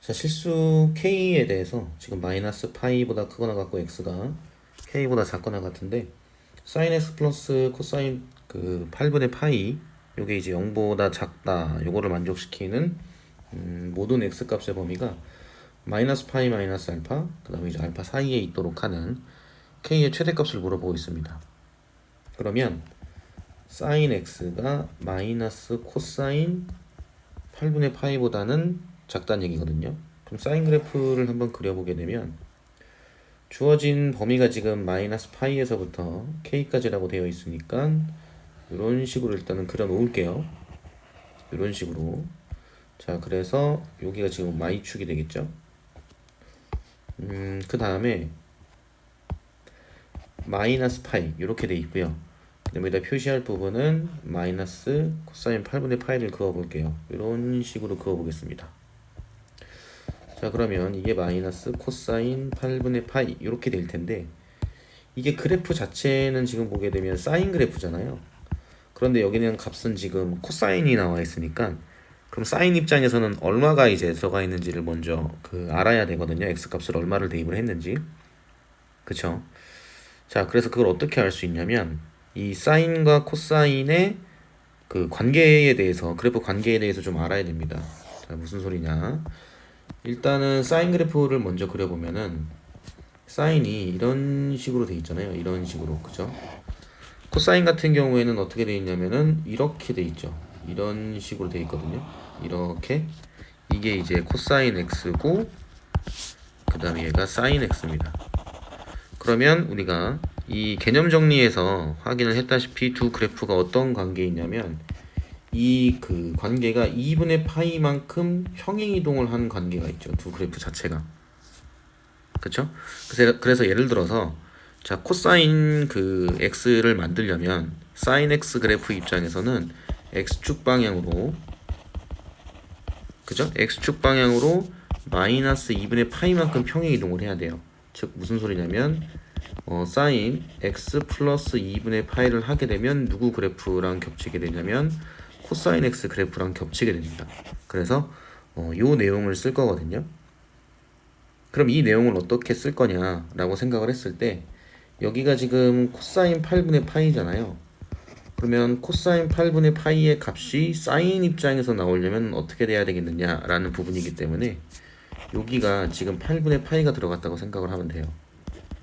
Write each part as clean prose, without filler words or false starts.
자, 실수 k에 대해서 지금 마이너스 파이보다 크거나 같고 x가 k보다 작거나 같은데 사인 x 플러스 코사인 그 8분의 파이 요게 이제 0보다 작다 요거를 만족시키는 모든 x 값의 범위가 마이너스 파이 마이너스 알파 그 다음에 이제 알파 사이에 있도록 하는 k의 최대값을 물어보고 있습니다. 그러면 사인 x가 마이너스 코사인 8분의 파이보다는 작다는 얘기거든요. 그럼 사인 그래프를 한번 그려보게 되면 주어진 범위가 지금 마이너스 파이에서부터 k까지라고 되어 있으니까 이런 식으로 일단은 그려 놓을게요. 이런 식으로. 자, 그래서 여기가 지금 y축이 되겠죠. 그 다음에 마이너스 파이 이렇게 돼 있고요. 여기다 표시할 부분은 마이너스 코사인 8분의 파이를 그어 볼게요. 이런 식으로 그어 보겠습니다. 자, 그러면 이게 마이너스 코사인 8분의 파이 이렇게 될 텐데 이게 그래프 자체는 지금 보게 되면 사인 그래프잖아요. 그런데 여기는 값은 지금 코사인이 나와 있으니까 그럼 사인 입장에서는 얼마가 이제 들어가 있는지를 먼저 알아야 되거든요. x 값을 얼마를 대입을 했는지. 그쵸? 자, 그래서 그걸 어떻게 알 수 있냐면 이 사인과 코사인의 그 관계에 대해서 그래프 관계에 대해서 좀 알아야 됩니다. 자, 무슨 소리냐? 일단은 사인 그래프를 먼저 그려보면은 사인이 이런 식으로 돼 있잖아요. 이런 식으로. 그죠? 코사인 같은 경우에는 어떻게 돼 있냐면은 이렇게 돼 있죠. 이런 식으로 돼 있거든요. 이렇게. 이게 이제 코사인 x고 그 다음에 얘가 사인 x입니다. 그러면 우리가 이 개념 정리에서 확인을 했다시피 두 그래프가 어떤 관계에 있냐면 이 그 관계가 2분의 파이만큼 평행이동을 한 관계가 있죠. 두 그래프 자체가. 그쵸? 그래서 예를 들어서 자, 코사인 그 x를 만들려면 사인 x 그래프 입장에서는 x축 방향으로 그죠? x축 방향으로 마이너스 2분의 파이만큼 평행 이동을 해야 돼요. 즉 무슨 소리냐면 사인 x 플러스 2분의 파이를 하게 되면 누구 그래프랑 겹치게 되냐면 코사인 x 그래프랑 겹치게 됩니다. 그래서 요 내용을 쓸 거거든요. 그럼 이 내용을 어떻게 쓸 거냐라고 생각을 했을 때 여기가 지금 코사인 8분의 파이잖아요. 그러면 코사인 8분의 파이의 값이 사인 입장에서 나오려면 어떻게 돼야 되겠느냐라는 부분이기 때문에 여기가 지금 8분의 파이가 들어갔다고 생각을 하면 돼요.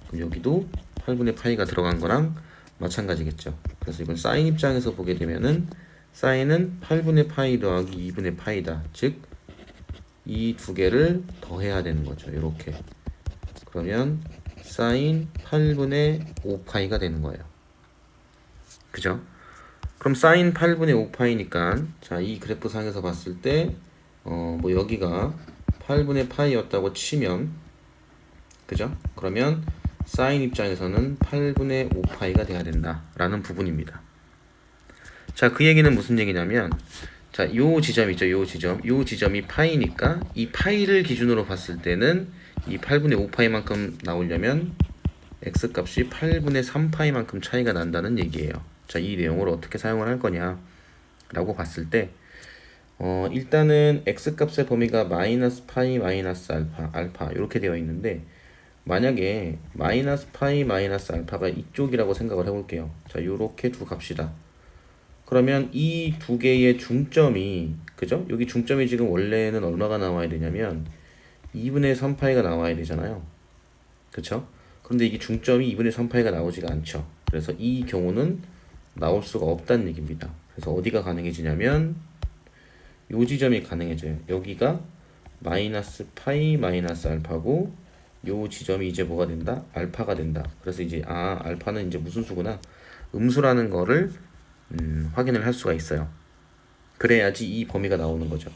그럼 여기도 8분의 파이가 들어간 거랑 마찬가지겠죠. 그래서 이건 사인 입장에서 보게 되면은 사인은 8분의 파이 더하기 2분의 파이다. 즉 이 두 개를 더해야 되는 거죠. 이렇게. 그러면 사인 8분의 5파이가 되는 거예요. 그죠? 그럼 사인 8분의 5파이니까 자, 이 그래프 상에서 봤을 때 뭐 여기가 8분의 파이였다고 치면 그죠? 그러면 사인 입장에서는 8분의 5파이가 돼야 된다라는 부분입니다. 자, 그 얘기는 무슨 얘기냐면 자, 요 지점 있죠. 요 지점이 파이니까 이 파이를 기준으로 봤을 때는 이 8분의 5파이만큼 나오려면 x 값이 8분의 3파이만큼 차이가 난다는 얘기예요. 자, 이 내용을 어떻게 사용을 할 거냐 라고 봤을 때 일단은 x 값의 범위가 마이너스 파이 마이너스 알파 이렇게 되어 있는데 만약에 마이너스 파이 마이너스 알파가 이쪽이라고 생각을 해볼게요. 자, 요렇게 두 갑시다. 그러면 이 두 개의 중점이 그죠? 여기 중점이 지금 원래는 얼마가 나와야 되냐면 2분의 3파이가 나와야 되잖아요. 그쵸? 그런데 이게 중점이 2분의 3파이가 나오지가 않죠. 그래서 이 경우는 나올 수가 없다는 얘기입니다. 그래서 어디가 가능해지냐면 요 지점이 가능해져요. 여기가 마이너스 파이 마이너스 알파고 요 지점이 이제 뭐가 된다? 알파가 된다. 그래서 이제 알파는 이제 무슨 수구나 음수라는 거를 확인을 할 수가 있어요. 그래야지 이 범위가 나오는 거죠.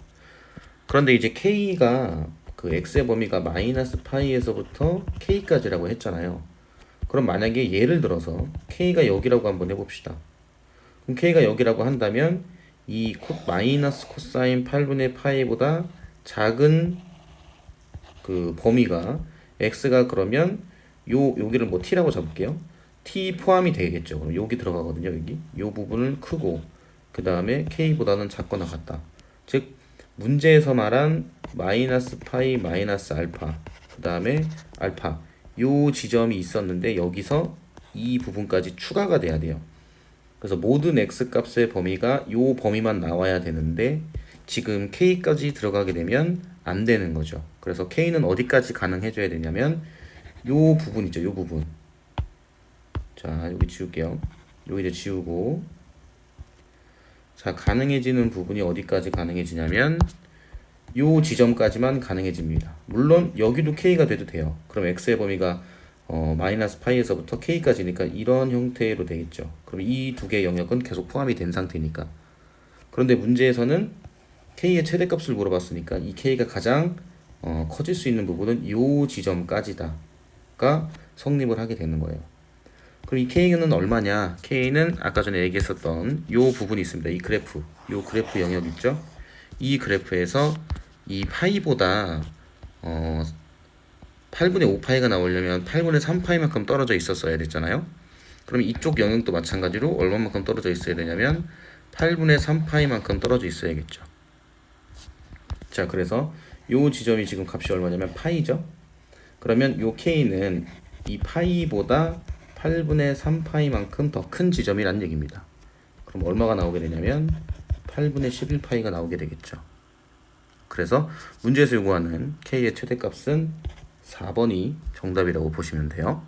그런데 이제 k가 그 x의 범위가 마이너스 파이에서부터 k까지라고 했잖아요. 그럼 만약에 예를 들어서 k가 여기라고 한번 해봅시다. 그럼 k가 여기라고 한다면 이 마이너스 코사인 8분의 파이보다 작은 그 범위가 x가 그러면 여기를 뭐 t라고 잡을게요. t 포함이 되겠죠. 그럼 여기 들어가거든요. 여기 요 부분을 크고 그 다음에 k보다는 작거나 같다. 즉 문제에서 말한 마이너스 파이 마이너스 알파 그 다음에 알파 요 지점이 있었는데 여기서 이 부분까지 추가가 돼야 돼요. 그래서 모든 x 값의 범위가 요 범위만 나와야 되는데 지금 k까지 들어가게 되면 안 되는 거죠. 그래서 k는 어디까지 가능해져야 되냐면 요 부분 있죠. 요 부분. 자, 여기 지울게요. 여기 이제 지우고, 자, 가능해지는 부분이 어디까지 가능해지냐면 요 지점까지만 가능해집니다. 물론 여기도 k가 돼도 돼요. 그럼 x의 범위가 마이너스 파이에서부터 k까지니까 이런 형태로 되겠죠. 그럼 이 두 개의 영역은 계속 포함이 된 상태니까. 그런데 문제에서는 k의 최대값을 물어봤으니까 이 k가 가장 커질 수 있는 부분은 요 지점까지다가 성립을 하게 되는 거예요. 그럼 이 k는 얼마냐? k는 아까 전에 얘기했었던 요 부분이 있습니다. 이 그래프, 요 그래프 영역 있죠? 이 그래프에서 이 파이보다 8분의 5파이가 나오려면 8분의 3파이만큼 떨어져 있었어야 됐잖아요. 그럼 이쪽 영역도 마찬가지로 얼마만큼 떨어져 있어야 되냐면 8분의 3파이만큼 떨어져 있어야겠죠. 자, 그래서 요 지점이 지금 값이 얼마냐면 파이죠. 그러면 요 k는 이 파이보다 8분의 3파이만큼 더 큰 지점이란 얘기입니다. 그럼 얼마가 나오게 되냐면 8분의 11파이가 나오게 되겠죠. 그래서 문제에서 요구하는 k의 최대값은 4번이 정답이라고 보시면 돼요.